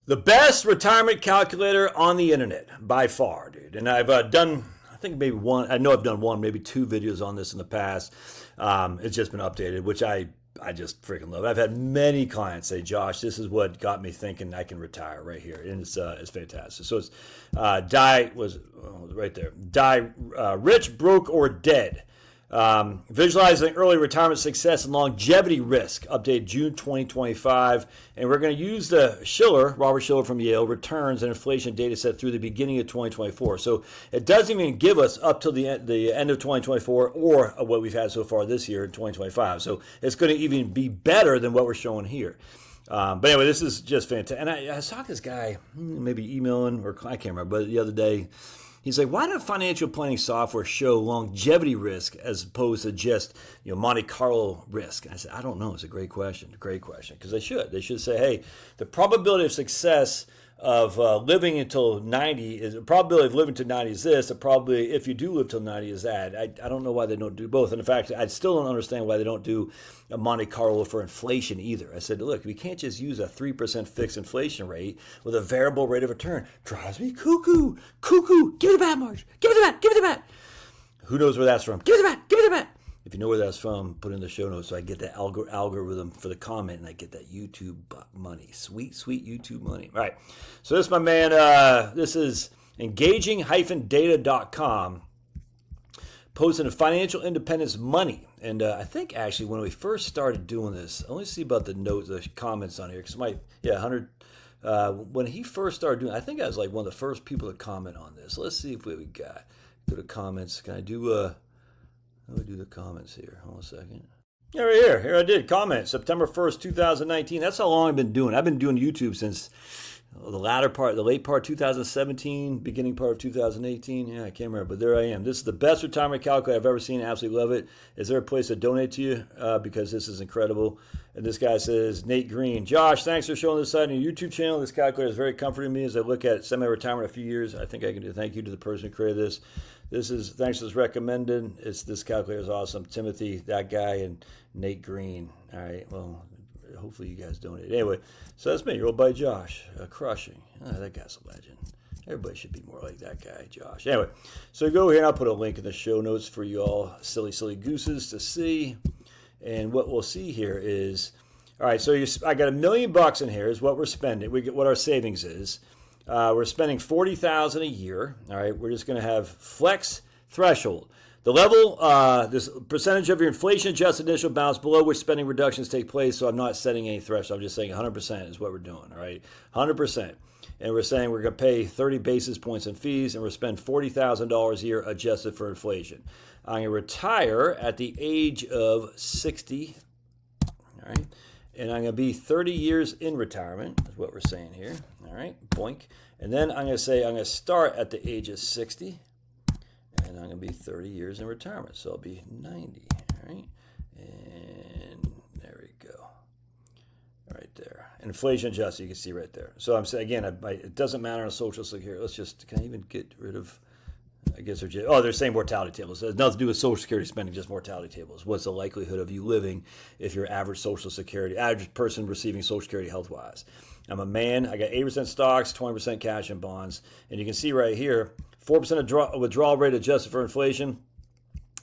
The best retirement calculator on the internet by far, dude. And I've done, I think maybe one, I know I've done one, maybe two videos on this in the past. It's just been updated, which I just freaking love. I've had many clients say, Josh, this is what got me thinking I can retire right here. And it's fantastic. So it's right there. Die Rich, Broke, or Dead. Visualizing early retirement success and longevity risk, updated June 2025. And we're going to use the Robert Shiller from Yale, returns and inflation data set through the beginning of 2024. So it doesn't even give us up till the end of 2024 or what we've had so far this year in 2025. So it's going to even be better than what we're showing here. But anyway, this is just fantastic. And I saw this guy, maybe emailing, or I can't remember, but the other day, he's like, why do financial planning software show longevity risk as opposed to just Monte Carlo risk? I said, I don't know. It's a great question. Great question. Because they should. They should say, hey, the probability of success of living until 90 is the probability of living to 90 is this. The probability if you do live till 90 is that. I don't know why they don't do both. And in fact, I still don't understand why they don't do a Monte Carlo for inflation either. I said, look, we can't just use a 3% fixed inflation rate with a variable rate of return. Drives me cuckoo. Cuckoo. Give me the bat, Marge. Give me the bat. Give me the bat. Who knows where that's from? Give me the bat. Give me the bat. If you know where that's from, put it in the show notes so I get that algorithm for the comment and I get that YouTube money. Sweet, sweet YouTube money. All right. So this is my man. This is engaging-data.com posting a financial independence money. And I think actually when we first started doing this, I only see about the notes, the comments on here. Because 100. When he first started doing it, I think I was like one of the first people to comment on this. Let's see if we got. Go to comments. Can I do how do we do the comments here? Hold on a second. Yeah, right here. Here I did. Comment. September 1st, 2019. That's how long I've been doing. I've been doing YouTube since the late part 2017, beginning part of 2018. Yeah, I can't remember, but there I am. This is the best retirement calculator I've ever seen. I absolutely love it. Is there a place to donate to you? Because this is incredible. And this guy says, Nate Green. Josh, thanks for showing this side on your YouTube channel. This calculator is very comforting to me as I look at semi-retirement in a few years. I think I can do thank you to the person who created this. Thanks as recommended. This calculator is awesome. Timothy, that guy, and Nate Green. All right, well, hopefully you guys donate. Anyway, so that's me, your old buddy Josh, crushing. That guy's a legend. Everybody should be more like that guy, Josh. Anyway, so go here and I'll put a link in the show notes for you all silly gooses to see. And what we'll see here is, all right, so I got $1 million in here is what we're spending. We get what our savings is. We're spending $40,000 a year. All right, we're just going to have flex threshold. The level, this percentage of your inflation-adjusted initial balance below which spending reductions take place. So I'm not setting any threshold. I'm just saying 100% is what we're doing. All right, 100%. And we're saying we're going to pay 30 basis points in fees, and we're spend $40,000 a year adjusted for inflation. I'm going to retire at the age of 60. All right. And I'm going to be 30 years in retirement, is what we're saying here. All right, boink. And then I'm going to say I'm going to start at the age of 60, and I'm going to be 30 years in retirement. So I'll be 90, all right? And there we go. Right there. Inflation adjusted, you can see right there. So I'm saying, again, it doesn't matter on Social Security. Can I even get rid of, I guess they're saying mortality tables. It has nothing to do with Social Security spending, just mortality tables. What's the likelihood of you living if you're average person receiving Social Security health-wise? I'm a man. I got 8% stocks, 20% cash and bonds. And you can see right here, 4% withdrawal rate adjusted for inflation.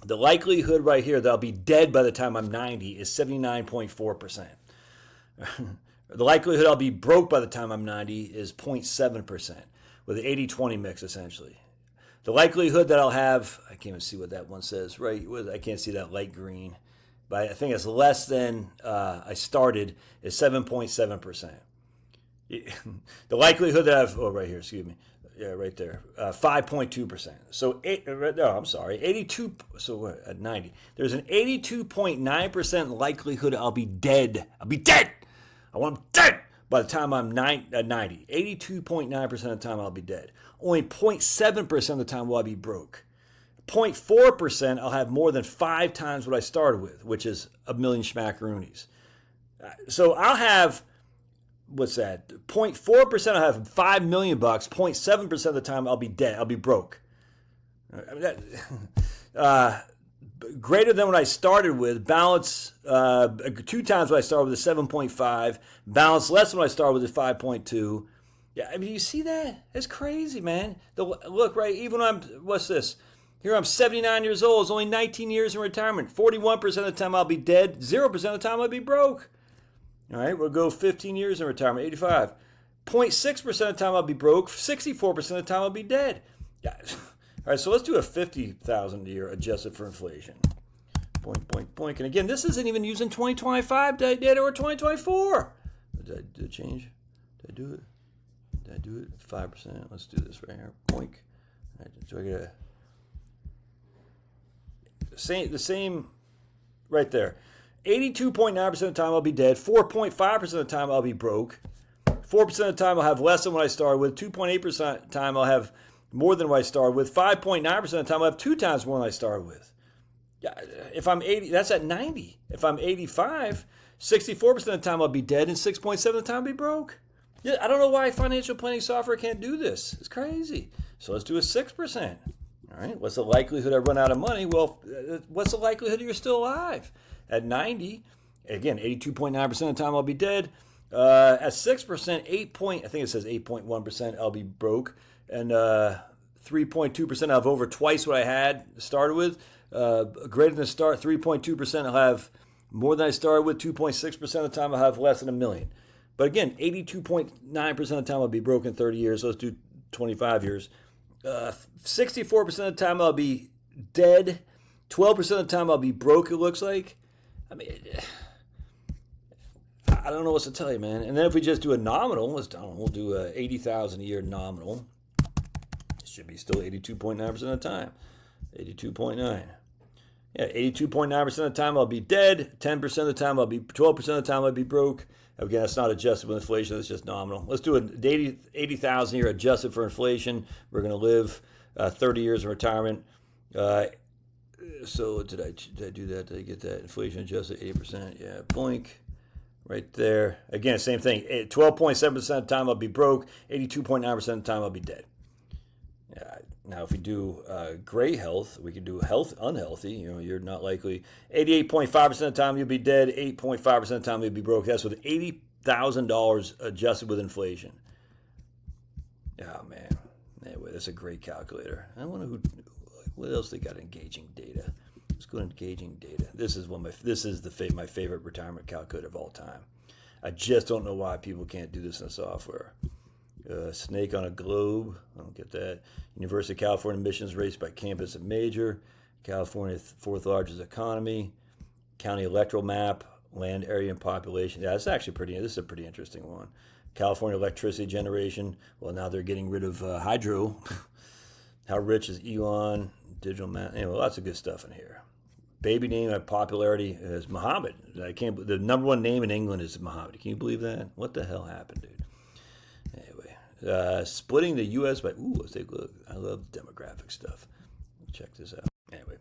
The likelihood right here that I'll be dead by the time I'm 90 is 79.4%. The likelihood I'll be broke by the time I'm 90 is 0.7% with an 80-20 mix, essentially. The likelihood that I'll have, I can't even see what that one says, right? I can't see that light green, but I think it's less than I started is 7.7%. The likelihood that right here, excuse me. Yeah, right there, 5.2%. So, 82, so what, at 90. There's an 82.9% likelihood I'll be dead. I'll be dead. I'm dead by the time I'm 90. 82.9% of the time I'll be dead. Only 0.7% of the time will I be broke. 0.4% I'll have more than 5 times what I started with, which is $1 million schmackaroonies. So I'll have, what's that? 0.4% I'll have $5 million. 0.7% of the time I'll be dead. I'll be broke. I mean, greater than what I started with. Balance 2 times what I started with is 7.5. Balance less than what I started with is 5.2. Yeah, I mean, you see that? It's crazy, man. Look, right, even when what's this? Here I'm 79 years old. It's only 19 years in retirement. 41% of the time I'll be dead. 0% of the time I'll be broke. All right, we'll go 15 years in retirement, 85. 0.6% of the time I'll be broke. 64% of the time I'll be dead. Yeah. All right, so let's do a 50,000 a year adjusted for inflation. Boink, boink, boink. And again, this isn't even using 2025 data or 2024. Did I change? Did I do it? Did I do it? 5%. Let's do this right here. Boink. All right, so I get the same right there. 82.9% of the time I'll be dead. 4.5% of the time I'll be broke. 4% of the time I'll have less than what I started with. 2.8% of the time I'll have more than what I started with. 5.9% of the time I'll have 2 times more than I started with. Yeah, if I'm 80, that's at 90. If I'm 85, 64% of the time I'll be dead, and 6.7% of the time I'll be broke. Yeah, I don't know why financial planning software can't do this. It's crazy. So let's do a 6%. All right, what's the likelihood I run out of money? Well, what's the likelihood you're still alive? At 90, again, 82.9% of the time I'll be dead. At 6%, I think it says 8.1% I'll be broke. And 3.2% I'll have over twice what I had started with. Greater than start, 3.2% I'll have more than I started with. 2.6% of the time I'll have less than $1 million. But again, 82.9% of the time I'll be broke in 30 years. Let's do 25 years. 64% of the time I'll be dead. 12% of the time I'll be broke, it looks like. I mean, I don't know what to tell you, man. And then if we just do a nominal, we'll do a 80,000 a year nominal. It should be still 82.9% of the time. 82.9. Yeah, 82.9% of the time I'll be dead. 10% of the time 12% of the time I'll be broke. Again, that's not adjusted with inflation. That's just nominal. Let's do an 80,000 a year adjusted for inflation. We're going to live 30 years in retirement. So did I do that? Did I get that? Inflation adjusted 80%. Yeah, boink. Right there. Again, same thing. 12.7% of the time I'll be broke. 82.9% of the time I'll be dead. Now, if we do gray health, we can do health unhealthy. You're not likely. 88.5% of the time you'll be dead. 8.5% of the time you'll be broke. That's with $80,000 adjusted with inflation. Oh, man. Anyway, that's a great calculator. I wonder what else they got. Engaging data. Let's go to engaging data. This is my favorite retirement calculator of all time. I just don't know why people can't do this in software. Snake on a globe. I don't get that. University of California emissions rates by campus and major. California fourth largest economy. County electoral map. Land area and population. Yeah, this is a pretty interesting one. California electricity generation. Well, now they're getting rid of hydro. How rich is Elon? Digital map. Anyway, lots of good stuff in here. Baby name and popularity is Muhammad. The number one name in England is Muhammad. Can you believe that? What the hell happened, dude? Anyway, splitting the U.S. by, let's take a look. I love demographic stuff. Check this out. Anyway,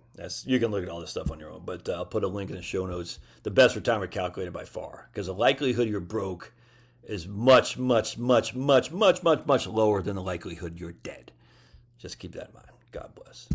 you can look at all this stuff on your own, but I'll put a link in the show notes. The best retirement calculator by far, because the likelihood you're broke is much, much, much, much, much, much, much lower than the likelihood you're dead. Just keep that in mind. God bless.